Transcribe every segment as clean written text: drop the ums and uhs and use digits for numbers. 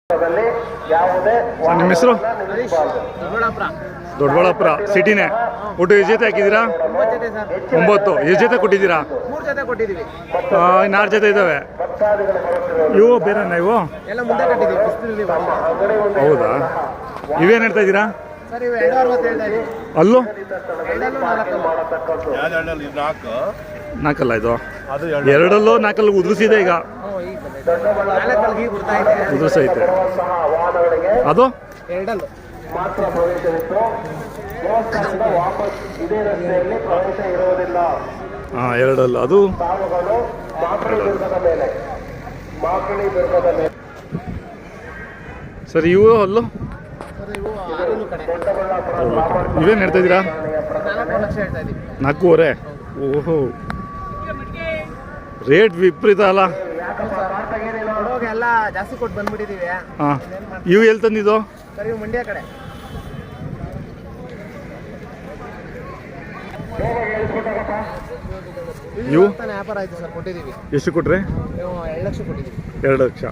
ನಿಮ್ಮ ಹೆಸರು? ದೊಡ್ಡಬಳ್ಳಾಪುರ ಸಿಟಿನೇ. ಒಟ್ಟು ಎಷ್ಟು ಜೊತೆ ಹಾಕಿದ್ದೀರಾ? 9. ಎಷ್ಟು ಜೊತೆ ಕೊಟ್ಟಿದ್ದೀರಾ? 3 ಜೊತೆ ಕೊಟ್ಟಿದ್ದೀವಿ. ಇನ್ನು 6 ಜೊತೆ ಇದ್ದಾವೆ. ಇವು ಬೇರೆನಾ? ಇವು ಎಲ್ಲ ಮುಂದೆ ಕಟ್ಟಿದ್ದೀವಿ ಬಿಸಿಲಲ್ಲಿ. ಹೌದಾ? ಇವೇನು ಹೇಳ್ತಾ ಇದ್ದೀರಾ? ಸರ್ ಇವು 260 ಹೇಳ್ತಾ ಇದ್ದೀವಿ. ಅಲ್ಲೂ ಎರಡಲ್ಲೂ 4. ನಾಲ್ಕಲ್ಲ ಇದು? ಎರಡಲ್ಲೂ ನಾಲ್ಕಲ್ಲಿ ಉದುರಿಸಿದೆ ಈಗ. ಉದುರಿಸೈತೆ ಅದು ಎರಡಲ್ಲೂ. ಹಾಂ ಎರಡಲ್ಲ ಅದು. ಸರಿ ಇವು ಅಲ್ಲೂ ಇವೇನು ಹೇಳ್ತಾ ಇದ್ದೀರಾ? 4 ಲಕ್ಷ ಹೇಳ್ತಾ ಇದ್ದೀವಿ. 4.5. ಓಹೋ, ರೇಟ್ ವಿಪರೀತ ಅಲ್ಲ? ಎಲ್ಲ ಜಾಸ್ತಿ ಕೊಟ್ಟು ಬಂದ್ಬಿಟ್ಟಿದ್ದೀವಿ. ಹಾಂ, ಇವು ಎಲ್ಲಿ ತಂದಿದ್ದು? ಸರ್ ಇವು ಮಂಡ್ಯ ಕಡೆ. ಇವು ವ್ಯಾಪಾರ ಆಯ್ತು ಸರ್, ಕೊಟ್ಟಿದ್ದೀವಿ. ಎಷ್ಟು ಕೊಟ್ರೆ? 2 ಲಕ್ಷ ಕೊಟ್ಟಿದ್ದೀವಿ. 2 ಲಕ್ಷ.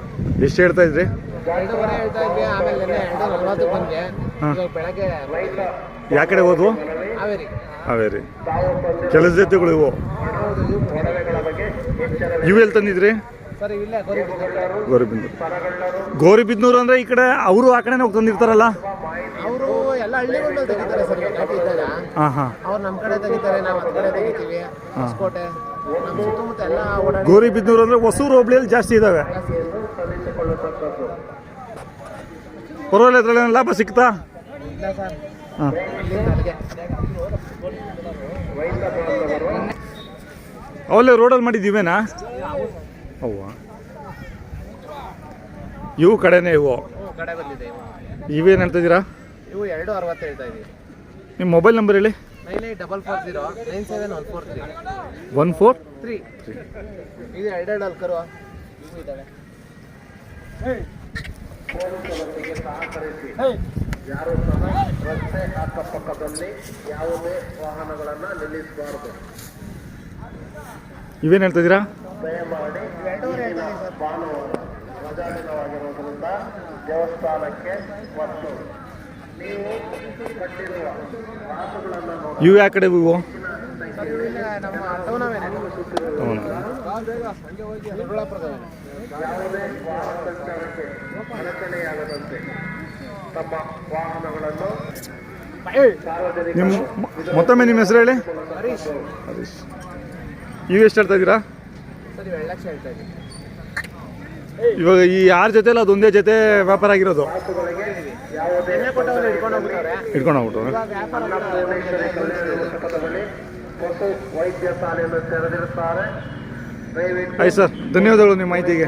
ಎಷ್ಟು ಹೇಳ್ತಾ ಇದ್ರಿ? 2.5 ಹೇಳ್ತಾ ಇದ್ವಿ. ಆಮೇಲೆ 240 ಬಂದೆ. ಬೆಳಗ್ಗೆ ಯಾವ ಕಡೆ ಹೋದ್ವು? ಹಾವೇರಿ. ಹಾವೇರಿ. ಕೆಲಸ ಜೊತೆಗಳು ಇವು. ಇವು ಎಲ್ಲಿ ತಂದಿದ್ರಿ? ಸರ್ ಇಲ್ಲೇ ಗೌರಿಬಿದನೂರು. ಗೌರಿಬಿದನೂರು ಅಂದರೆ ಈ ಕಡೆ ಅವರು ಆ ಕಡೆನೇ ಹೋಗಿ ತಂದಿರ್ತಾರಲ್ಲ? ಅವರು ಎಲ್ಲ ಹಳ್ಳಿಗಳು ತೆಗಿತಾರೆ ಸರ್. ಘಾಟಿ ಇದ್ದಾಗ ಹಾಂ ಹಾಂ, ಅವ್ರು ನಮ್ಮ ಕಡೆ ತೆಗಿತಾರೆ, ನಾವು ಆ ಕಡೆ ತೆಗಿತೀವಿ. ಹೊಸಕೋಟೆ ನಮ್ಮ ಸುತ್ತಮುತ್ತ ಎಲ್ಲ ಓಡಾಡಿ. ಗೌರಿಬಿದನೂರು ಅಂದರೆ ಹೊಸೂರು ಹೋಬಳಿಯಲ್ಲಿ ಜಾಸ್ತಿ ಇದ್ದಾವೆ. ಪರವಾಗಿಲ್ಲ, ಅದರಲ್ಲಿ ಲಾಭ ಸಿಗ್ತಾ? ಇಲ್ಲ ಸರ್. ಹಾಂ, ಅವಲ್ಲೇ ರೋಡಲ್ಲಿ ಮಾಡಿದ್ದೀವೇನಾ? ಅವ್ವ, ಇವು ಕಡೆನೇ ಇವು. ಕಡೆ ಬಂದಿದೆ. ಇವೇನು ಹೇಳ್ತಿದ್ದೀರಾ? ಇವು 260 ಹೇಳ್ತಾ ಇದ್ದೀವಿ. ನಿಮ್ಮ ಮೊಬೈಲ್ ನಂಬರ್ ಹೇಳಿ. 9844097143 143. ಇದು 2 ಅಲ್ಕರು ಇವು ಇದ್ದಾವೆ. ಯಾರು ಸಹ ರಸ್ತೆ ಅಕ್ಕಪಕ್ಕದಲ್ಲಿ ಯಾವುದೇ ವಾಹನಗಳನ್ನು ನಿಲ್ಲಿಸಬಾರದು. ಇವೇನು ಹೇಳ್ತಿದ್ದೀರಾ? ದಯಮಾಡಿ ಭಾನುವಾರ ರಜಾದಿನವಾಗಿರುವುದರಿಂದ ದೇವಸ್ಥಾನಕ್ಕೆ ಮತ್ತು ನೀವು ಕಟ್ಟಿರುವ ರಾಸುಗಳನ್ನು ನೋಡಿ. ಇವು ಯಾವ ಕಡೆ ಇವು? ನಮ್ಮ ಟೌನವೇನೆ. ಯಾವುದೇ ವಾಹನ ಸಂಚಾರಕ್ಕೆ ಅಡಚಣೆಯಾಗದಂತೆ ತಮ್ಮ ವಾಹನಗಳನ್ನು ನಿಮ್ಮ ಮತ್ತೊಮ್ಮೆ ನಿಮ್ಮ ಹೆಸರು ಹೇಳಿ. ಹರೀಶ್. ಹರೀಶ್. ಇವು ಎಷ್ಟು ಹೇಳ್ತಾ ಇದ್ದೀರಾ? ಸರಿ 2 ಲಕ್ಷ ಹೇಳ್ತಾ ಇದ್ದೀವಿ. ಇವಾಗ ಈ 6 ಜೊತೆಲಿ ಅದೊಂದೇ ಜೊತೆ ವ್ಯಾಪಾರ ಆಗಿರೋದು? ಇಟ್ಕೊಂಡು ಹೋಗ್ಬಿಟ್ಟು ವೈದ್ಯಶಾಲೆಯನ್ನು ತೆರೆದಿರುತ್ತಾರೆ. ಆಯ್ತು ಸರ್, ಧನ್ಯವಾದಗಳು ನಿಮ್ಮ ಮಾಹಿತಿಗೆ.